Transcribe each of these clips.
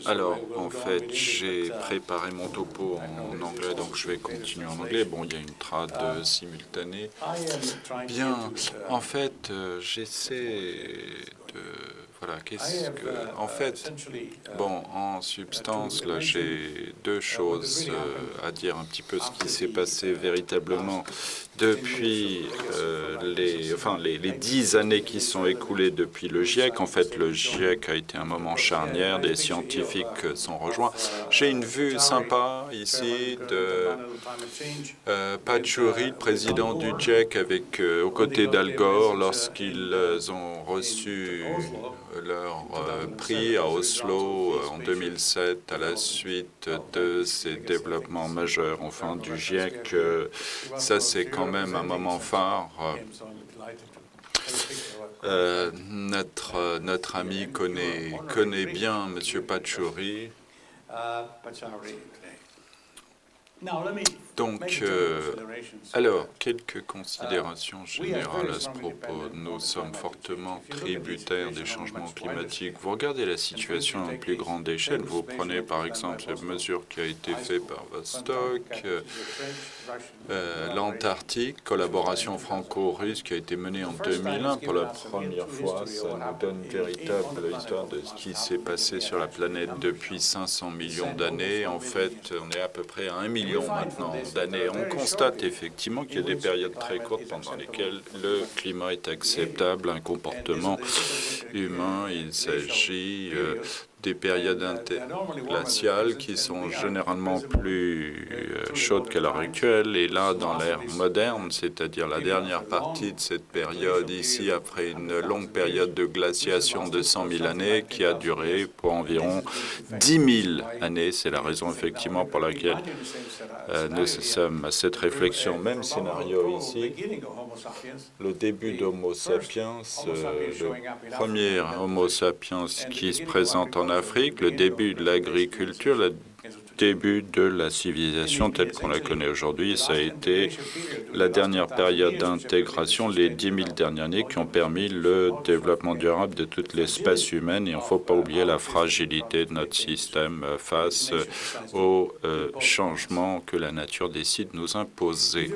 Alors, en fait, j'ai préparé mon topo en anglais, donc je vais continuer en anglais. Bon, il y a une trad simultanée. Bien, en fait, j'essaie de... Voilà, qu'est-ce que... En fait, bon, en substance, là, j'ai deux choses à dire, un petit peu ce qui s'est passé véritablement depuis les 10 années qui sont écoulées depuis le GIEC. En fait, le GIEC a été un moment charnière, des scientifiques sont rejoints. J'ai une vue sympa ici de Pachauri, le président du GIEC, aux côtés d'Al Gore, lorsqu'ils ont reçu leur prix à Oslo en 2007 à la suite de ces développements majeurs enfin du GIEC. Ça, c'est quand même un moment phare. Notre ami connaît bien M. Pachauri. Donc, alors, quelques considérations générales à ce propos. Nous sommes fortement tributaires des changements climatiques. Vous regardez la situation à une plus grande échelle. Vous prenez par exemple cette mesure qui a été faite par Vostok, l'Antarctique, collaboration franco-russe qui a été menée en 2001 pour la première fois. Ça nous donne une véritable histoire de ce qui s'est passé sur la planète depuis 500 millions d'années. En fait, on est à peu près à 1 million maintenant d'années. On constate effectivement qu'il y a des périodes très courtes pendant lesquelles le climat est acceptable, un comportement humain. Il s'agit des périodes interglaciales qui sont généralement plus chaudes qu'à l'heure actuelle. Et là, dans l'ère moderne, c'est-à-dire la dernière partie de cette période ici, après une longue période de glaciation de 100 000 années qui a duré pour environ 10 000 années. C'est la raison effectivement pour laquelle nous sommes à cette réflexion. Même scénario ici, le début d'Homo sapiens, le premier Homo sapiens qui se présente en Afrique, le début de l'agriculture, le début de la civilisation telle qu'on la connaît aujourd'hui. Ça a été la dernière période d'intégration, les 10 000 dernières années qui ont permis le développement durable de toute l'espèce humaine. Et il ne faut pas oublier la fragilité de notre système face aux changements que la nature décide de nous imposer.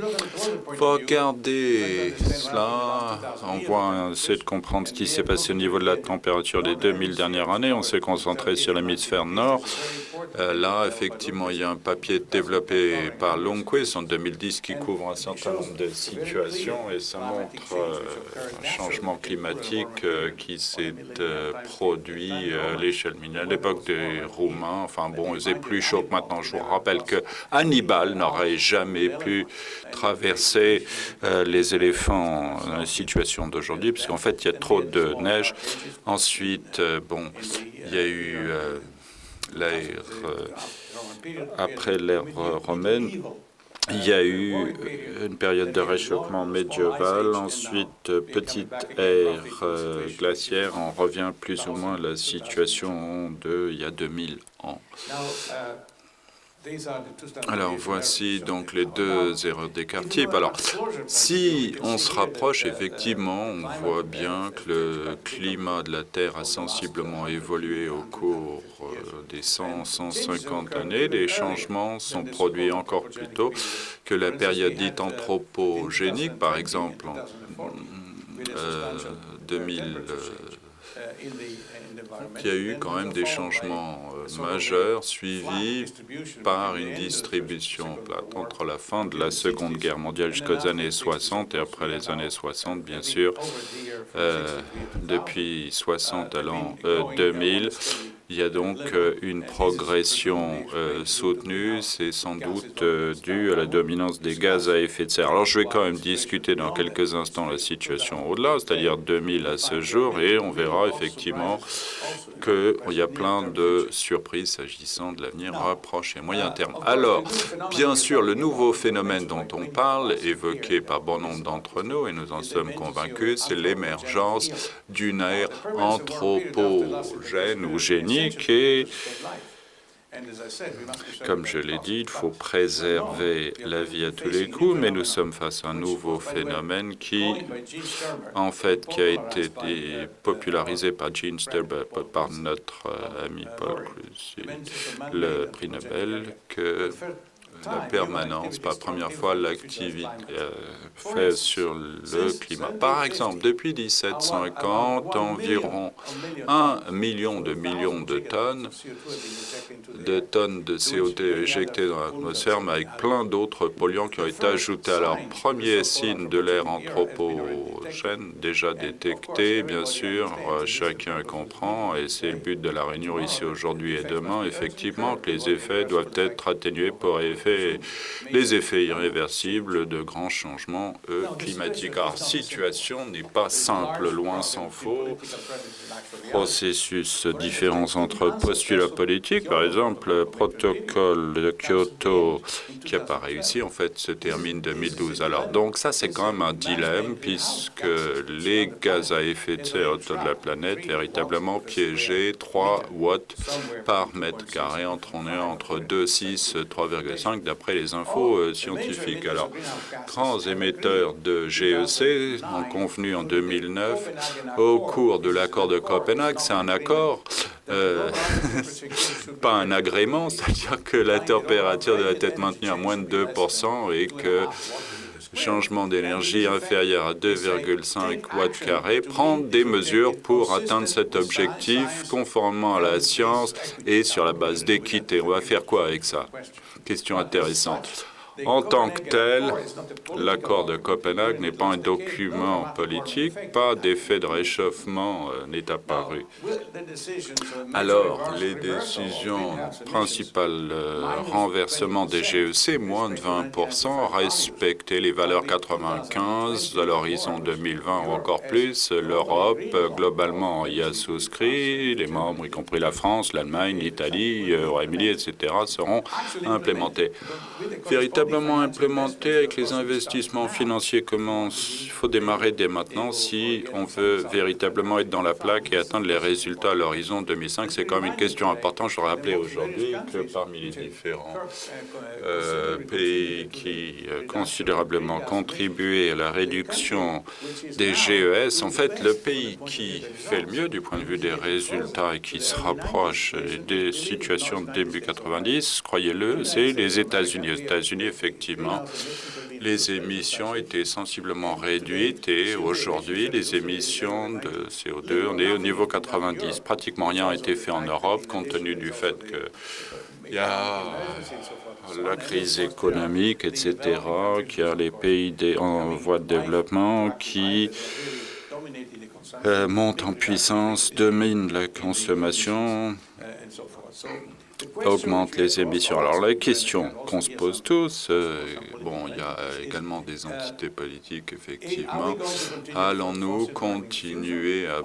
Regardez cela, on essaie de comprendre ce qui s'est passé au niveau de la température des 2000 dernières années. On s'est concentré sur l'hémisphère nord. Là, effectivement, il y a un papier développé par Lundquist en 2010 qui couvre un certain nombre de situations et ça montre un changement climatique qui s'est produit à l'échelle minière. À l'époque des Roumains, enfin bon, il faisait plus chaud que maintenant. Je vous rappelle que Hannibal n'aurait jamais pu traverser les éléphants dans la situation d'aujourd'hui, puisqu'en fait, il y a trop de neige. Ensuite, bon, il y a eu après l'ère romaine, il y a eu une période de réchauffement médiéval, ensuite petite ère glaciaire, on revient plus ou moins à la situation il y a 2000 ans. Alors voici donc les deux erreurs d'écart type. Alors si on se rapproche, effectivement, on voit bien que le climat de la Terre a sensiblement évolué au cours des 100-150 années. Les changements sont produits encore plus tôt que la période dite anthropogénique, par exemple en 2000. Il y a eu quand même des changements majeurs suivis par une distribution plate entre la fin de la Seconde Guerre mondiale jusqu'aux années 60 et après les années 60, bien sûr, depuis 60 à l'an 2000. Il y a donc une progression soutenue, c'est sans doute dû à la dominance des gaz à effet de serre. Alors je vais quand même discuter dans quelques instants la situation au-delà, c'est-à-dire 2000 à ce jour, et on verra effectivement qu'il y a plein de surprises s'agissant de l'avenir proche et moyen terme. Alors, bien sûr, le nouveau phénomène dont on parle, évoqué par bon nombre d'entre nous, et nous en sommes convaincus, c'est l'émergence d'une ère anthropogène ou génique, et Comme je l'ai dit, il faut préserver la vie à tous les coups, mais nous sommes face à un nouveau phénomène qui, en fait, qui a été popularisé par Gene Sturber, par notre ami Paul Krugman, le prix Nobel, que la permanence, par première fois, l'activité fait sur le climat. Par exemple, depuis 1750, environ 1 million de tonnes de CO2 éjectées dans l'atmosphère, mais avec plein d'autres polluants qui ont été ajoutés. Alors, premier signe de l'ère anthropogène, déjà détecté, bien sûr, chacun comprend, et c'est le but de la réunion ici aujourd'hui et demain, effectivement, que les effets doivent être atténués pour les effets irréversibles de grands changements climatiques. Alors, la situation n'est pas simple, loin s'en faut. Processus différents entre postulats politiques, par exemple, le protocole de Kyoto qui n'a pas réussi, en fait, se termine 2012. Alors, donc, ça, c'est quand même un dilemme, puisque les gaz à effet de serre autour de la planète, véritablement piégés, 3 watts par mètre carré, on est entre 2,6 et 3,5 d'après les infos scientifiques. Alors, grands émetteurs de GEC ont convenu en 2009, au cours de l'accord de Copenhague, c'est un accord, pas un agrément, c'est-à-dire que la température doit être maintenue à moins de 2% et que changement d'énergie inférieur à 2,5 watts carrés, prendre des mesures pour atteindre cet objectif conformément à la science et sur la base d'équité. On va faire quoi avec ça? Question intéressante. En tant que tel, l'accord de Copenhague n'est pas un document politique, pas d'effet de réchauffement n'est apparu. Alors, les décisions principales, renversement des GEC, moins de 20%, respecter les valeurs 95 à l'horizon 2020 ou encore plus. L'Europe, globalement, y a souscrit. Les membres, y compris la France, l'Allemagne, l'Italie, Royaume-Uni, etc., seront implémentés. Véritablement implémenté avec les investissements financiers commencent. Il faut démarrer dès maintenant si on veut véritablement être dans la plaque et atteindre les résultats à l'horizon 2005. C'est quand même une question importante. Je rappelais aujourd'hui que parmi les différents pays qui considérablement contribué à la réduction des GES, en fait, le pays qui fait le mieux du point de vue des résultats et qui se rapproche des situations de début 90, croyez-le, c'est les États-Unis. Aux États-Unis, effectivement, les émissions étaient sensiblement réduites et aujourd'hui, les émissions de CO2, on est au niveau 90. Pratiquement rien a été fait en Europe compte tenu du fait qu'il y a la crise économique, etc., qu'il y a les pays en voie de développement qui montent en puissance, dominent la consommation, augmente les émissions. Alors la question qu'on se pose tous, bon, il y a également des entités politiques, effectivement. Allons-nous continuer à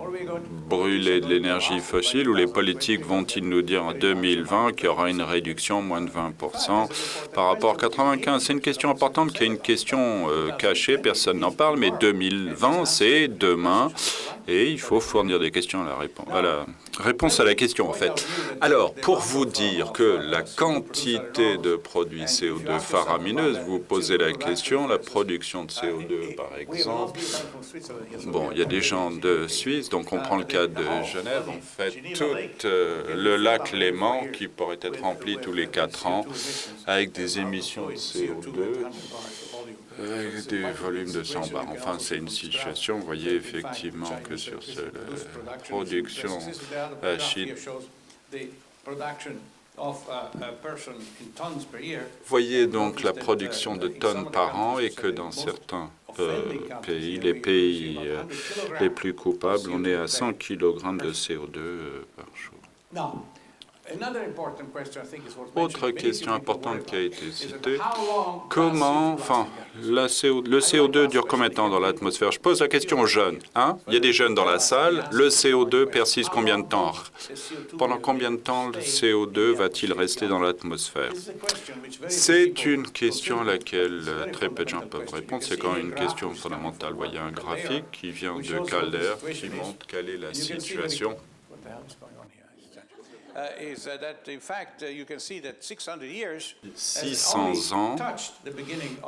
brûler de l'énergie fossile ou les politiques vont-ils nous dire en 2020 qu'il y aura une réduction moins de 20% par rapport à 95? C'est une question importante qui est une question cachée, personne n'en parle, mais 2020, c'est demain. Et il faut fournir des questions à la réponse à la question, en fait. Alors, pour vous dire que la quantité de produits CO2 faramineuse, vous posez la question, la production de CO2, par exemple. Bon, il y a des gens de Suisse, donc on prend le cas de Genève, en fait, tout le lac Léman qui pourrait être rempli tous les 4 ans avec des émissions de CO2. Des volumes de 100 bars. Enfin, c'est une situation, vous voyez effectivement que sur cette production voyez donc la production de tonnes par an et que dans certains pays, les pays les plus coupables, on est à 100 kg de CO2 par jour. Autre question importante qui a été citée, le CO2 dure combien de temps dans l'atmosphère? Je pose la question aux jeunes. Hein? Il y a des jeunes dans la salle. Le CO2 persiste combien de temps? Pendant combien de temps le CO2 va-t-il rester dans l'atmosphère? C'est une question à laquelle très peu de gens peuvent répondre. C'est quand même une question fondamentale. Vous voyez un graphique qui vient de Calder qui montre quelle est la situation. 600 ans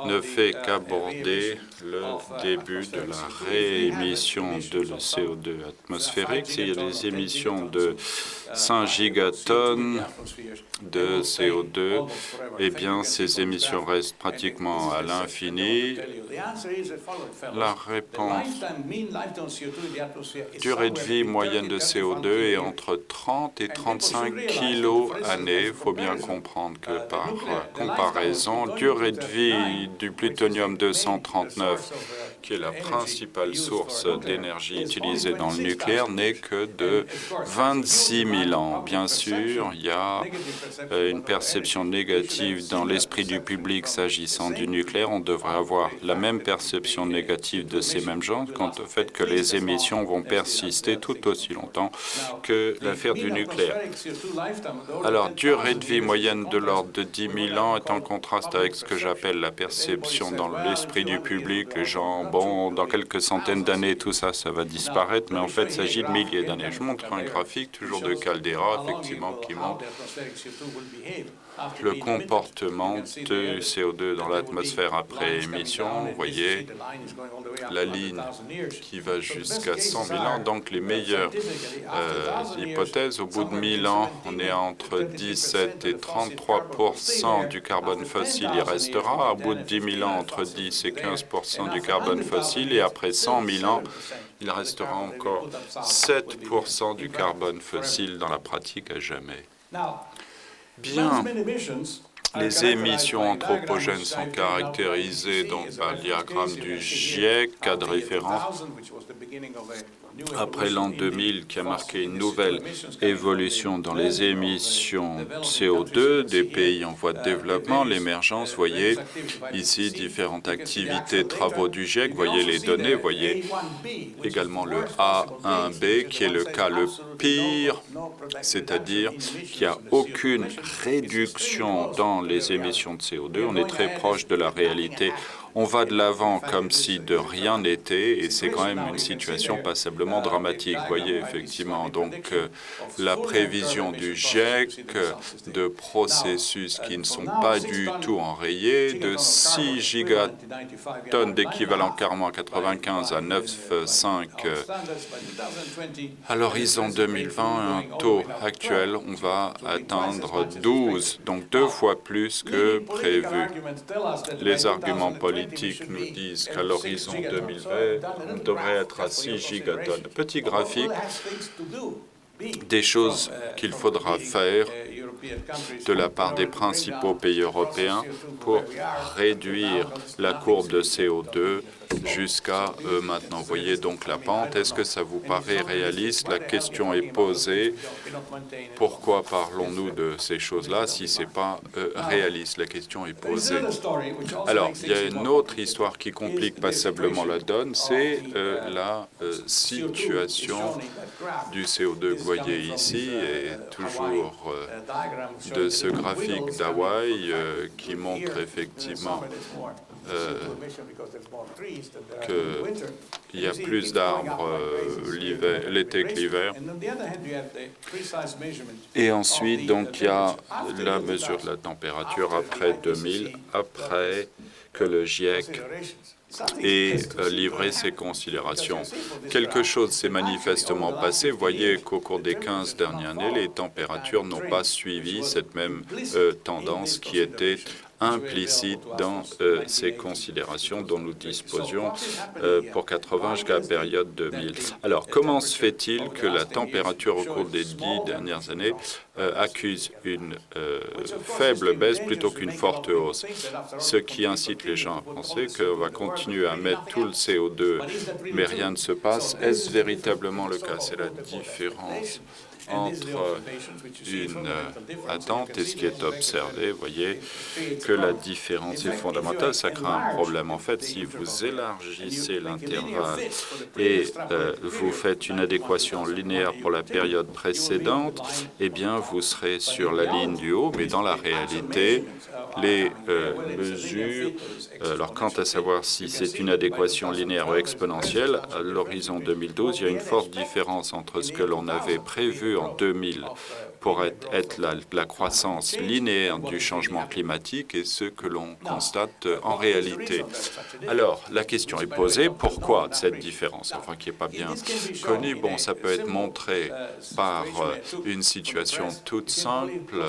ne fait qu'aborder le début de la réémission de le CO2 atmosphérique. S'il y a des émissions de 5 gigatonnes de CO2, eh bien, ces émissions restent pratiquement à l'infini. La réponse, durée de vie moyenne de CO2 est entre 30 et 35 kilos année. Il faut bien comprendre que par comparaison, durée de vie du plutonium-239, qui est la principale source d'énergie utilisée dans le nucléaire, n'est que de 26 000 ans. Bien sûr, il y a une perception négative dans l'esprit du public s'agissant du nucléaire. On devrait avoir la même perception négative de ces mêmes gens quant au fait que les émissions vont persister tout aussi longtemps que l'affaire du nucléaire. Alors, durée de vie moyenne de l'ordre de 10 000 ans est en contraste avec ce que j'appelle la perception dans l'esprit du public. Les gens, bon, dans quelques centaines d'années, tout ça, ça va disparaître, mais en fait, il s'agit de milliers d'années. Je montre un graphique, toujours de Caldera, effectivement, qui montre le comportement du CO2 dans l'atmosphère après émission. Vous voyez la ligne qui va jusqu'à 100 000 ans. Donc, les meilleures hypothèses, au bout de 1000 ans, on est entre 17 et 33 % du carbone fossile, il restera. Au bout de 10 000 ans, entre 10 et 15 % du carbone fossile. Et après 100 000 ans, il restera encore 7 % du carbone fossile dans la pratique à jamais. Bien, les émissions anthropogènes sont caractérisées donc par le diagramme du GIEC, cas de référence, après l'an 2000 qui a marqué une nouvelle évolution dans les émissions CO2 des pays en voie de développement, l'émergence. Vous voyez ici différentes activités, travaux du GIEC, vous voyez les données, vous voyez également le A1B qui est le cas le pire, c'est-à-dire qu'il n'y a aucune réduction dans les émissions de CO2. On est très proche de la réalité. On va de l'avant comme si de rien n'était, et c'est quand même une situation passablement dramatique. Vous voyez, effectivement, donc la prévision du GIEC de processus qui ne sont pas du tout enrayés, de 6 gigatonnes d'équivalent carbone 95 à 9,5 à l'horizon 2020, un taux actuel, on va atteindre 12, donc 2 fois plus que prévu. Les arguments politiques nous disent qu'à l'horizon 2020, on devrait être à 6 gigatonnes. Petit graphique des choses qu'il faudra faire de la part des principaux pays européens pour réduire la courbe de CO2 jusqu'à maintenant. Vous voyez donc la pente. Est-ce que ça vous paraît réaliste? La question est posée. Pourquoi parlons-nous de ces choses-là si ce n'est pas réaliste? La question est posée. Alors, il y a une autre histoire qui complique passablement la donne, c'est la situation du CO2 que vous voyez ici, et toujours de ce graphique d'Hawaï qui montre effectivement qu'il y a plus d'arbres l'été que l'hiver. Et ensuite, donc, il y a la mesure de la température après 2000, après que le GIEC ait livré ses considérations. Quelque chose s'est manifestement passé. Vous voyez qu'au cours des 15 dernières années, les températures n'ont pas suivi cette même tendance qui était implicite dans ces considérations dont nous disposions pour 80 jusqu'à la période 2000. Alors, comment se fait-il que la température au cours des 10 dernières années accuse une faible baisse plutôt qu'une forte hausse, ce qui incite les gens à penser qu'on va continuer à mettre tout le CO2, mais rien ne se passe. Est-ce véritablement le cas? C'est la différence entre une attente et ce qui est observé. Vous voyez que la différence est fondamentale, ça crée un problème. En fait, si vous élargissez l'intervalle et vous faites une adéquation linéaire pour la période précédente, eh bien, vous serez sur la ligne du haut, mais dans la réalité, les mesures, alors quant à savoir si c'est une adéquation linéaire ou exponentielle, à l'horizon 2012, il y a une forte différence entre ce que l'on avait prévu en 2000 pourrait être la croissance linéaire du changement climatique et ce que l'on constate en réalité. Alors, la question est posée, pourquoi cette différence, enfin qui n'est pas bien connue? Bon, ça peut être montré par une situation toute simple.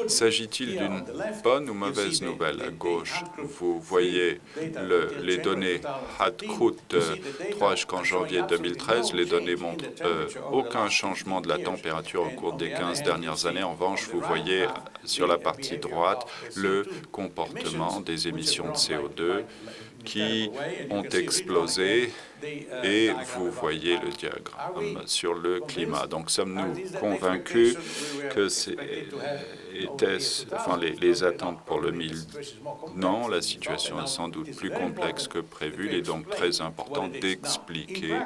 S'agit-il d'une bonne ou mauvaise nouvelle? À gauche, vous voyez les données Hadkut 3 jusqu'en janvier 2013. Les données montrent aucun changement de la température au cours des 15 dernières années. En revanche, vous voyez sur la partie droite le comportement des émissions de CO2 qui ont explosé et vous voyez le diagramme sur le climat. Donc, sommes-nous convaincus que les attentes pour le 1000? Non, la situation est sans doute plus complexe que prévu. Il est donc très important d'expliquer.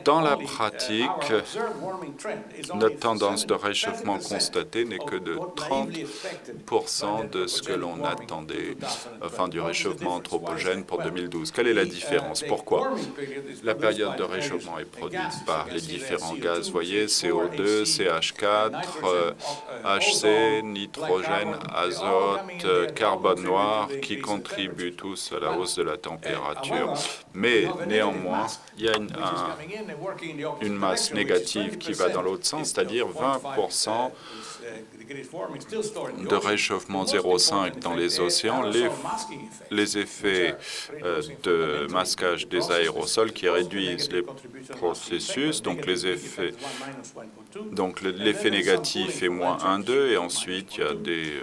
Dans la pratique, notre tendance de réchauffement constatée n'est que de 30% de ce que l'on attendait, enfin du réchauffement anthropogène pour 2012. Quelle est la différence? Pourquoi? La période de réchauffement est produite par les différents gaz, vous voyez, CO2, CH4, HC, nitrogène, azote, carbone noir, qui contribuent tous à la hausse de la température. Mais néanmoins, il y a une masse négative qui va dans l'autre sens, c'est-à-dire 20% de réchauffement 0,5 dans les océans, les effets de masquage des aérosols qui réduisent les processus, donc l'effet négatif est moins 1,2 et ensuite il y a des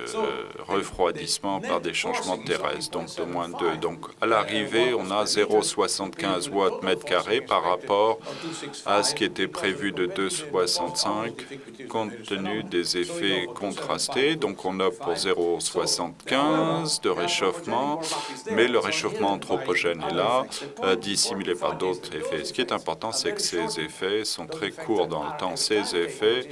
refroidissements par des changements terrestres, donc de moins 2. Donc à l'arrivée, on a 0,75 watts mètre carré par rapport à ce qui était prévu de 2,65 compte tenu des effets contrastés. Donc on opte pour 0,75 de réchauffement, mais le réchauffement anthropogène est là, dissimulé par d'autres effets. Ce qui est important, c'est que ces effets sont très courts dans le temps. Ces effets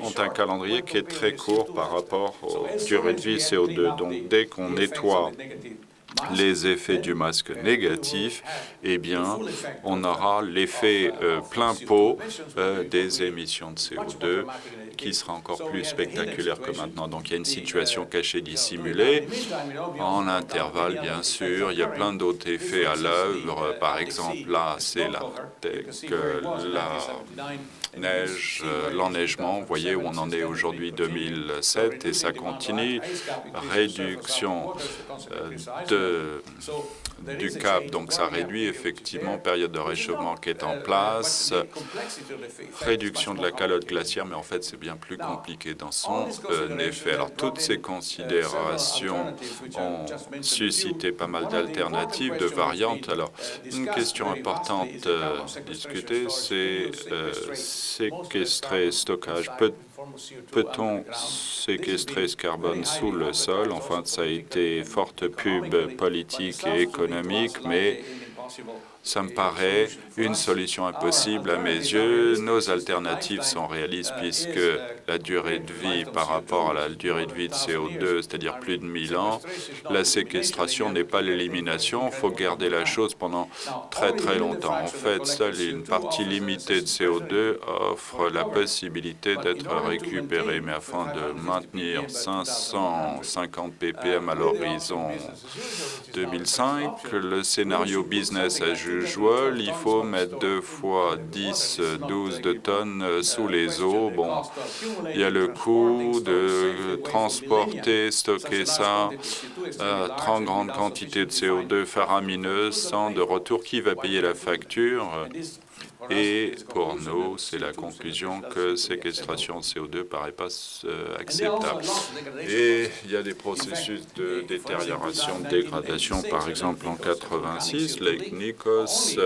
ont un calendrier qui est très court par rapport aux durées de vie CO2. Donc dès qu'on nettoie les effets du masque négatif, eh bien, on aura l'effet plein pot des émissions de CO2 qui sera encore plus spectaculaire que maintenant. Donc, il y a une situation cachée dissimulée. En intervalle, bien sûr, il y a plein d'autres effets à l'œuvre. Par exemple, là, c'est la neige, l'enneigement, vous voyez où on en est aujourd'hui 2007 et ça continue. Réduction du cap, donc ça réduit effectivement période de réchauffement qui est en place, réduction de la calotte glaciaire, mais en fait c'est bien plus compliqué dans son effet. Alors toutes ces considérations ont suscité pas mal d'alternatives, de variantes. Alors une question importante à discuter, c'est séquestrer, stockage. Peut-on séquestrer ce carbone sous le sol? Enfin, ça a été forte pub politique et économique, mais ça me paraît une solution impossible à mes yeux. Nos alternatives sont réalistes puisque la durée de vie par rapport à la durée de vie de CO2, c'est-à-dire plus de 1000 ans, la séquestration n'est pas l'élimination. Il faut garder la chose pendant très très longtemps. En fait, seule une partie limitée de CO2 offre la possibilité d'être récupérée. Mais afin de maintenir 550 ppm à l'horizon 2005, le scénario business as usual, il faut mettre 2 fois 10, 12 de tonnes sous les eaux. Bon, il y a le coût de transporter, stocker ça, 30 grandes quantités de CO2 faramineuses sans de retour. Qui va payer la facture? Et pour nous, c'est la conclusion que séquestration de CO2 ne paraît pas acceptable. Et il y a des processus de détérioration, de dégradation. Par exemple, en 86, Lake Nikos,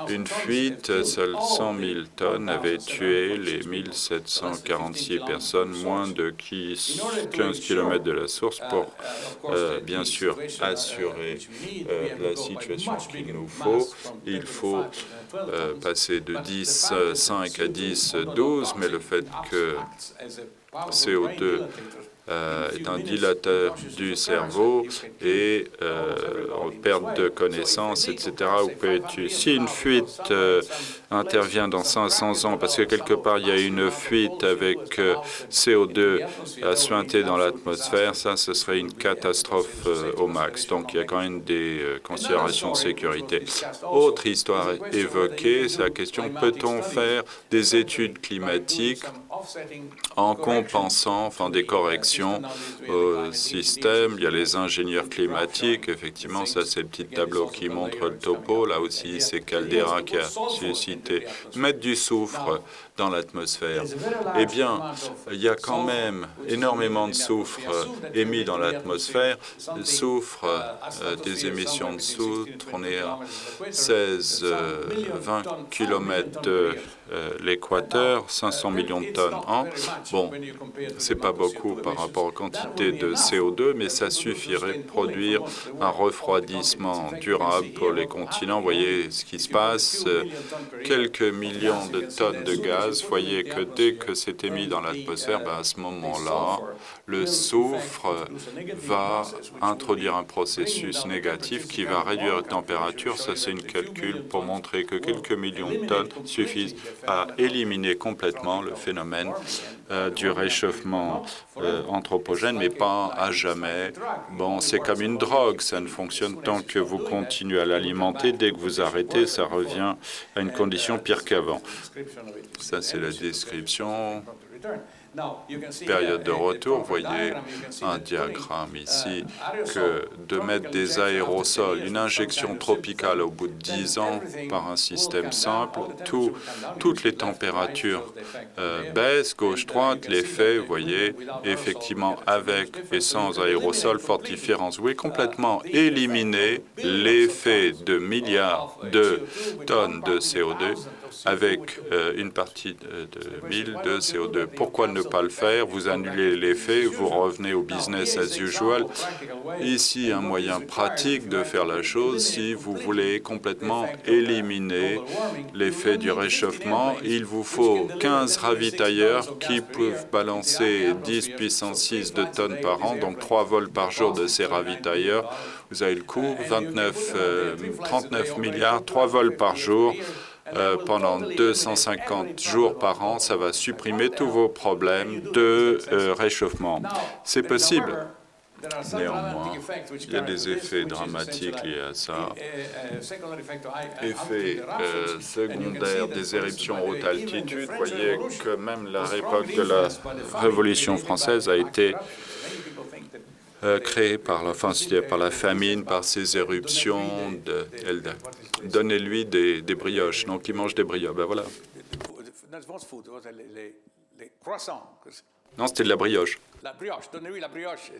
une fuite, seules 100 000 tonnes avaient tué les 1746 personnes, moins de 15 km de la source pour, bien sûr, assurer la situation qu'il nous faut. Il faut passer de 10,5 à 10,12, mais le fait que CO2 est un dilateur du cerveau et perte de connaissance, etc. Si une fuite intervient dans 500 ans, parce que quelque part il y a une fuite avec CO2 à suinter dans l'atmosphère, ça, ce serait une catastrophe au max. Donc il y a quand même des considérations de sécurité. Autre histoire évoquée, c'est la question, peut-on faire des études climatiques en compensant, enfin des corrections au système? Il y a les ingénieurs climatiques, effectivement, ça c'est le petit tableau qui montre le topo. Là aussi, c'est Caldera qui a suscité mettre du soufre dans l'atmosphère. Eh bien, il y a quand même énormément de soufre émis dans l'atmosphère. Le soufre, des émissions de soufre, on est à 16-20 km de l'équateur, 500 millions de tonnes an. Bon, c'est pas beaucoup par rapport aux quantités de CO2, mais ça suffirait de produire un refroidissement durable pour les continents. Vous voyez ce qui se passe, quelques millions de tonnes de gaz. Vous voyez que dès que c'est émis dans l'atmosphère, à ce moment-là, le soufre va introduire un processus négatif qui va réduire la température. Ça, c'est une calcul pour montrer que quelques millions de tonnes suffisent à éliminer complètement le phénomène du réchauffement anthropogène, mais pas à jamais. Bon, c'est comme une drogue, ça ne fonctionne tant que vous continuez à l'alimenter. Dès que vous arrêtez, ça revient à une condition pire qu'avant. Ça, c'est la description. Période de retour, vous voyez un diagramme ici que de mettre des aérosols, une injection tropicale au bout de 10 ans par un système simple, toutes les températures baissent, gauche-droite, l'effet, vous voyez, effectivement avec et sans aérosols, forte différence. Vous pouvez complètement éliminer l'effet de milliards de tonnes de CO2 avec une partie de 1000 de CO2. Pourquoi ne pas le faire? Vous annulez l'effet, vous revenez au business as usual. Ici, un moyen pratique de faire la chose, si vous voulez complètement éliminer l'effet du réchauffement, il vous faut 15 ravitailleurs qui peuvent balancer 10 puissance 6 de tonnes par an, donc 3 vols par jour de ces ravitailleurs. Vous avez le coût, 39 milliards, 3 vols par jour. Pendant 250 jours par an, ça va supprimer tous vos problèmes de réchauffement. C'est possible. Néanmoins, il y a des effets dramatiques liés à ça. Effet secondaire des éruptions haute altitude. Vous voyez que même à l'époque de la Révolution française a été créée par la famine, par ces éruptions. Donnez-lui des brioches. Donc, il mange des brioches. Ben voilà. Non, c'était de la brioche. La brioche, donnez-lui la brioche.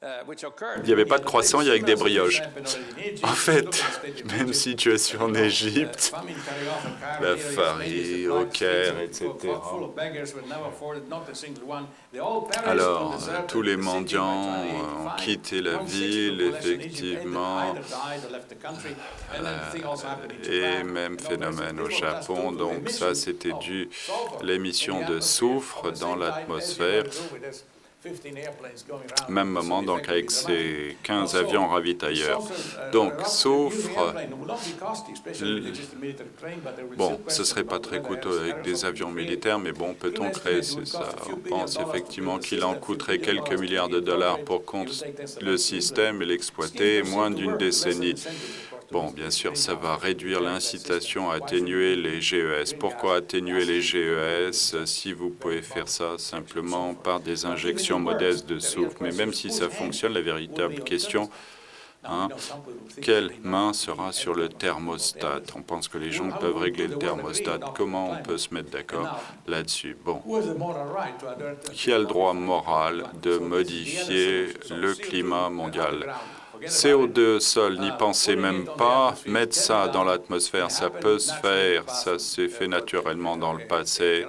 Il n'y avait pas de croissant, il y avait des brioches. En fait, même situation en Égypte, la farine, au Caire, etc. Alors, tous les mendiants ont quitté la ville, effectivement, et même phénomène au Japon. Donc ça, c'était dû à l'émission de soufre dans l'atmosphère. Même moment, donc, avec ces 15 avions ravitailleurs. Donc, soufre. Bon, ce ne serait pas très coûteux avec des avions militaires, mais bon, peut-on créer ça? On pense effectivement qu'il en coûterait quelques milliards de dollars pour le système et l'exploiter, moins d'une décennie. Bon, bien sûr, ça va réduire l'incitation à atténuer les GES. Pourquoi atténuer les GES si vous pouvez faire ça simplement par des injections modestes de soufre? Mais même si ça fonctionne, la véritable question, quelle main sera sur le thermostat? On pense que les gens peuvent régler le thermostat. Comment on peut se mettre d'accord là-dessus? Bon, qui a le droit moral de modifier le climat mondial? CO2 sol, n'y pensez même pas. Mettre ça dans l'atmosphère, ça peut se faire. Ça s'est fait naturellement dans le passé.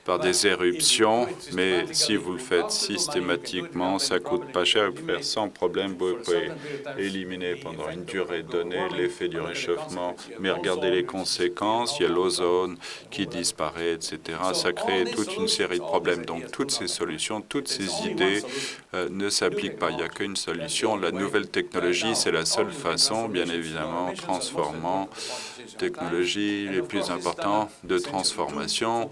par des éruptions, mais si vous le faites systématiquement, ça coûte pas cher, vous pouvez faire sans problème, vous pouvez éliminer pendant une durée donnée l'effet du réchauffement, mais regardez les conséquences, il y a l'ozone qui disparaît, etc. Ça crée toute une série de problèmes. Donc toutes ces solutions, toutes ces idées ne s'appliquent pas. Il n'y a qu'une solution. La nouvelle technologie, c'est la seule façon, bien évidemment, transformant technologies les plus importants de transformation.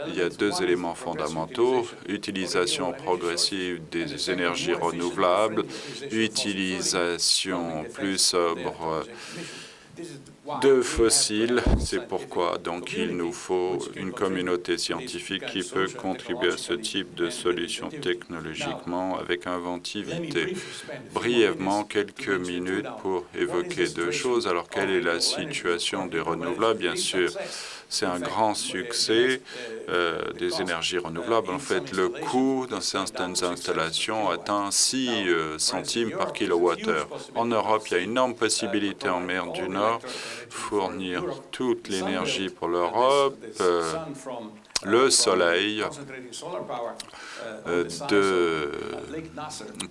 Il y a deux éléments fondamentaux, utilisation progressive des énergies renouvelables, utilisation plus sobre de fossiles. C'est pourquoi donc il nous faut une communauté scientifique qui peut contribuer à ce type de solution technologiquement avec inventivité. Brièvement, quelques minutes pour évoquer deux choses. Alors, quelle est la situation des renouvelables? Bien sûr, c'est un grand succès des énergies renouvelables. En fait, le coût dans certaines installations atteint 6 centimes par kilowattheure. En Europe, il y a une énorme possibilité en mer du Nord fournir toute l'énergie pour l'Europe, le soleil de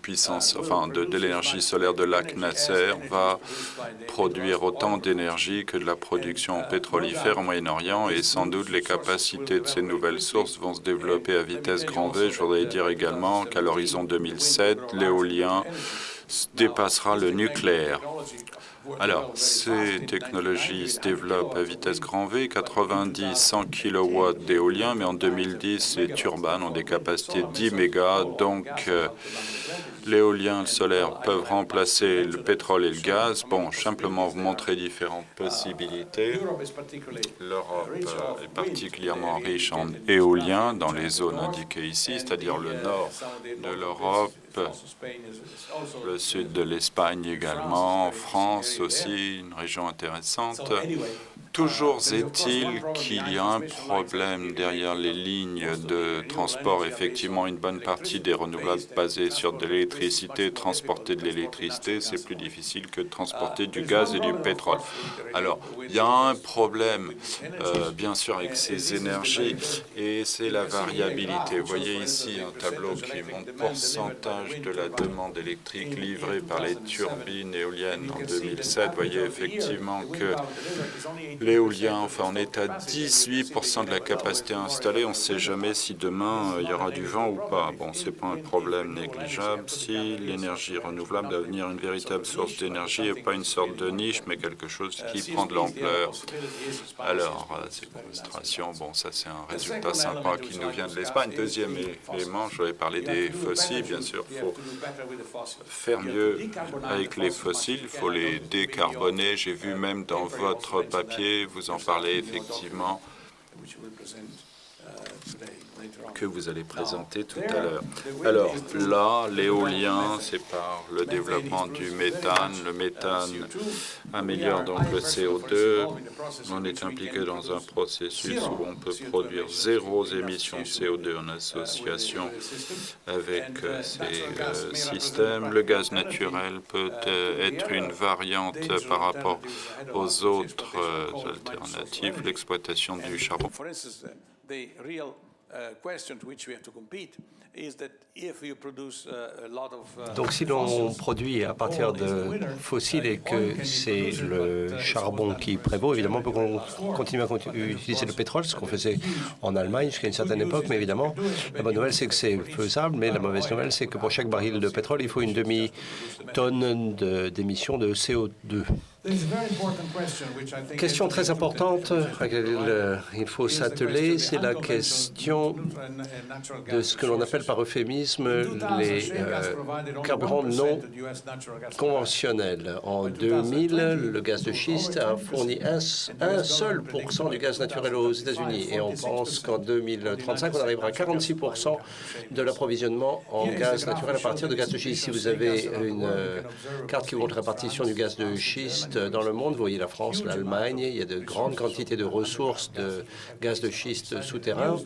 puissance, enfin de l'énergie solaire de lac Nasser va produire autant d'énergie que de la production pétrolifère au Moyen-Orient et sans doute les capacités de ces nouvelles sources vont se développer à vitesse grand V. Je voudrais dire également qu'à l'horizon 2007, l'éolien dépassera le nucléaire. Alors, ces technologies se développent à vitesse grand V, 90-100 kW d'éolien, mais en 2010, les turbines ont des capacités de 10 mégas, donc l'éolien, le solaire peuvent remplacer le pétrole et le gaz. Bon, simplement vous montrer différentes possibilités. L'Europe est particulièrement riche en éolien dans les zones indiquées ici, c'est-à-dire le nord de l'Europe, le sud de l'Espagne également, France aussi, une région intéressante. Toujours est-il qu'il y a un problème derrière les lignes de transport. Effectivement, une bonne partie des renouvelables basées sur de l'électricité, transporter de l'électricité, c'est plus difficile que de transporter du gaz et du pétrole. Alors, il y a un problème, bien sûr, avec ces énergies, et c'est la variabilité. Vous voyez ici un tableau qui montre le pourcentage de la demande électrique livrée par les turbines éoliennes en 2007. Vous voyez effectivement que l'éolien, enfin, on est à 18% de la capacité installée. On ne sait jamais si demain, il y aura du vent ou pas. Bon, ce n'est pas un problème négligeable. Si l'énergie renouvelable doit devenir une véritable source d'énergie et pas une sorte de niche, mais quelque chose qui prend de l'ampleur. Alors, ces frustrations, bon, ça, c'est un résultat sympa qui nous vient de l'Espagne. Deuxième élément, je vais parler des fossiles. Bien sûr, il faut faire mieux avec les fossiles. Il faut les décarboner. J'ai vu même dans votre papier, vous en parlez effectivement, que vous allez présenter tout à l'heure. Alors là, l'éolien, c'est par le développement du méthane. Le méthane améliore donc le CO2. On est impliqué dans un processus où on peut produire zéro émission de CO2 en association avec ces systèmes. Le gaz naturel peut être une variante par rapport aux autres alternatives, l'exploitation du charbon. Donc si l'on produit à partir de fossiles et que c'est le charbon qui prévaut, évidemment on peut continuer à utiliser le pétrole, ce qu'on faisait en Allemagne jusqu'à une certaine époque, mais évidemment la bonne nouvelle c'est que c'est faisable, mais la mauvaise nouvelle c'est que pour chaque baril de pétrole il faut une demi-tonne d'émissions de CO2. Question très importante à laquelle il faut s'atteler, c'est la question de ce que l'on appelle par euphémisme les carburants non conventionnels. En 2000, le gaz de schiste a fourni un seul % du gaz naturel aux États-Unis et on pense qu'en 2035, on arrivera à 46% de l'approvisionnement en gaz naturel à partir de gaz de schiste. Si vous avez une carte qui montre la répartition du gaz de schiste schiste dans le monde. Vous voyez la France, l'Allemagne, il y a de grandes quantités de ressources de gaz de schiste souterrain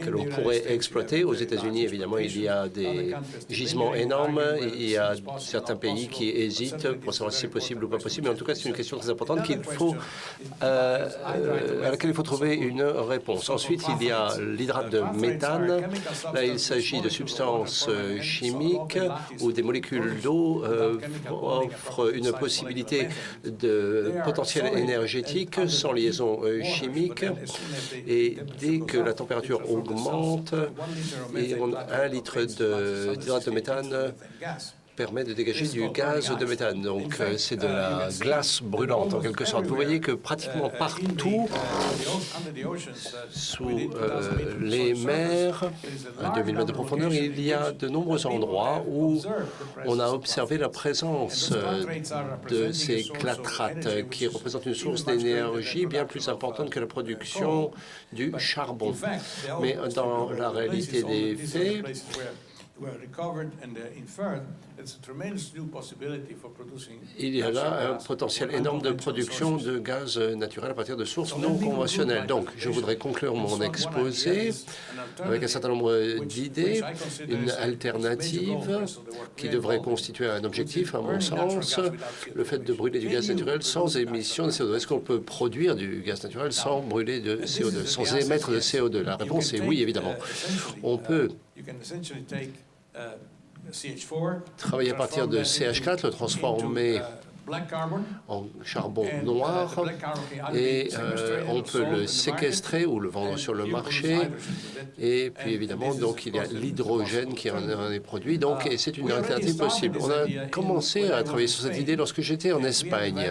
que l'on pourrait exploiter. Aux États-Unis, évidemment, il y a des gisements énormes. Il y a certains pays qui hésitent pour savoir si c'est possible ou pas possible. Mais en tout cas, c'est une question très importante à laquelle il faut trouver une réponse. Ensuite, il y a l'hydrate de méthane. Là, il s'agit de substances chimiques où des molécules d'eau offrent une possibilité de potentiel énergétique sans liaison chimique. Et dès que la température augmente, et 1 litre d'hydrate de méthane permet de dégager du gaz de méthane. Donc, c'est de la glace brûlante, en quelque sorte. Vous voyez que pratiquement partout, sous les mers, à 2000 mètres de profondeur, il y a de nombreux endroits où on a observé la présence de ces clatrates qui représentent une source d'énergie bien plus importante que la production du charbon. Mais dans la réalité des faits, il y a là un potentiel énorme de production de gaz naturel à partir de sources non conventionnelles. Donc, je voudrais conclure mon exposé avec un certain nombre d'idées, une alternative qui devrait constituer un objectif, à mon sens, le fait de brûler du gaz naturel sans émission de CO2. Est-ce qu'on peut produire du gaz naturel sans brûler de CO2, sans émettre de CO2? La réponse est oui, évidemment. On peut travailler à partir de CH4, le transformer en charbon noir et on peut le séquestrer ou le vendre sur le marché. Et puis évidemment, donc, il y a l'hydrogène qui en est produit. Donc, et c'est une alternative possible. On a commencé à travailler sur cette idée lorsque j'étais en Espagne.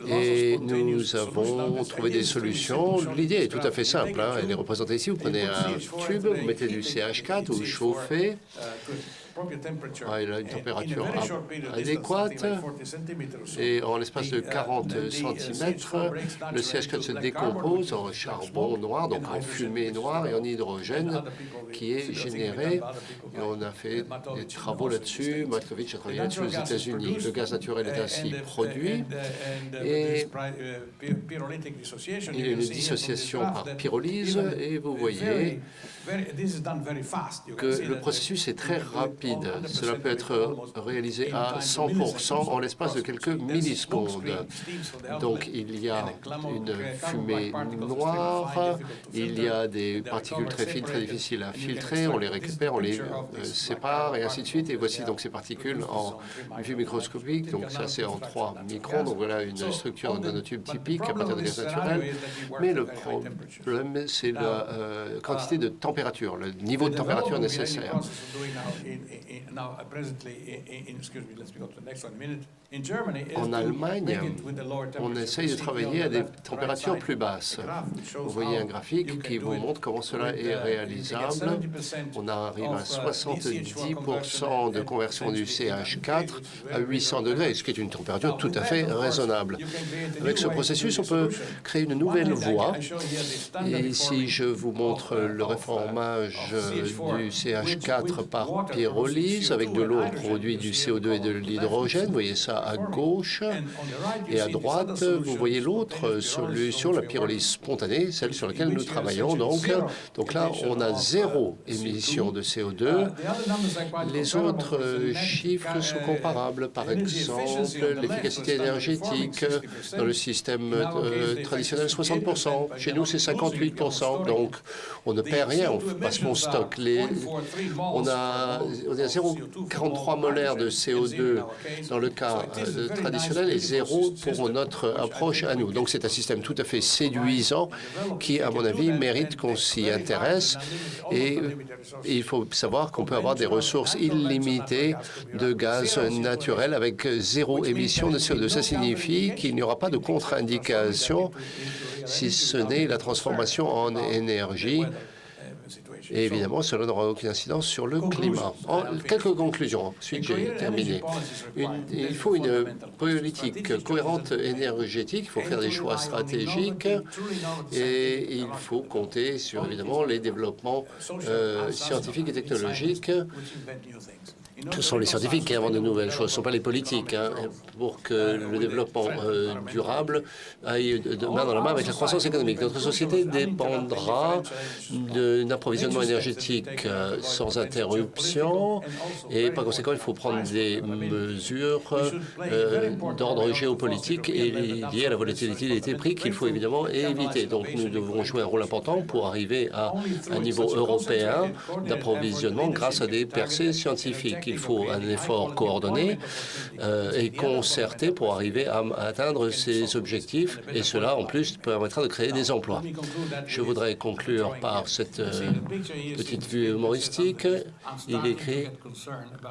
Et nous avons trouvé des solutions. L'idée est tout à fait simple. Elle est représentée ici. Vous prenez un tube, vous mettez du CH4, vous chauffez. Il a une température adéquate et en l'espace de 40 cm, le CH4 se décompose en charbon noir, donc en fumée noire et en hydrogène qui est généré. Et on a fait des travaux là-dessus. Matkovitch a travaillé là-dessus aux États-Unis. Le gaz naturel est ainsi produit et il y a une dissociation par pyrolyse et vous voyez que le processus est très rapide. Cela peut être réalisé à 100% en l'espace de quelques millisecondes. Donc, il y a une fumée noire, il y a des particules très fines, très difficiles à filtrer, on les récupère, on les sépare et ainsi de suite. Et voici donc ces particules en vue microscopique. Donc, ça, c'est en 3 microns. Donc, voilà une structure de nanotube typique à partir de gaz naturel. Mais le problème, c'est la quantité de température, le niveau de température nécessaire. En Allemagne, on essaye de travailler à des températures plus basses. Vous voyez un graphique qui vous montre comment cela est réalisable. On arrive à 70% de conversion du CH4 à 800 degrés, ce qui est une température tout à fait raisonnable. Avec ce processus, on peut créer une nouvelle voie. Et ici, je vous montre le réformage du CH4 par pyrolyse. Avec de l'eau, on produit du CO2 et de l'hydrogène. Vous voyez ça à gauche. Et à droite, vous voyez l'autre solution, la pyrolyse spontanée, celle sur laquelle nous travaillons. Donc là, on a 0 émission de CO2. Les autres chiffres sont comparables. Par exemple, l'efficacité énergétique dans le système traditionnel, 60%. Chez nous, c'est 58%. Donc, on ne perd rien parce qu'on stocke. On a 0,43 molaires de CO2 dans le cas traditionnel et 0 pour notre approche à nous. Donc, c'est un système tout à fait séduisant qui, à mon avis, mérite qu'on s'y intéresse. Et il faut savoir qu'on peut avoir des ressources illimitées de gaz naturel avec 0 émission de CO2. Ça signifie qu'il n'y aura pas de contre-indication si ce n'est la transformation en énergie. Et évidemment, cela n'aura aucune incidence sur le climat. Quelques conclusions, ensuite j'ai terminé. Il faut une politique cohérente énergétique, il faut faire des choix stratégiques et il faut compter sur, évidemment, les développements scientifiques et technologiques. Ce sont les scientifiques qui inventent de nouvelles choses, ce ne sont pas les politiques. Pour que le développement durable aille de main dans la main avec la croissance économique. Notre société dépendra d'un approvisionnement énergétique sans interruption et par conséquent, il faut prendre des mesures d'ordre géopolitique et liées à la volatilité des prix qu'il faut évidemment éviter. Donc nous devons jouer un rôle important pour arriver à un niveau européen d'approvisionnement grâce à des percées scientifiques. Il faut un effort coordonné et concerté pour arriver à atteindre ces objectifs et cela en plus permettra de créer des emplois. Je voudrais conclure par cette petite vue humoristique. Il écrit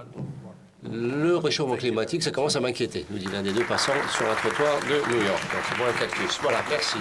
« Le réchauffement climatique, ça commence à m'inquiéter », nous dit l'un des deux passants sur un trottoir de New York. Donc, c'est bon, un cactus. Voilà, merci.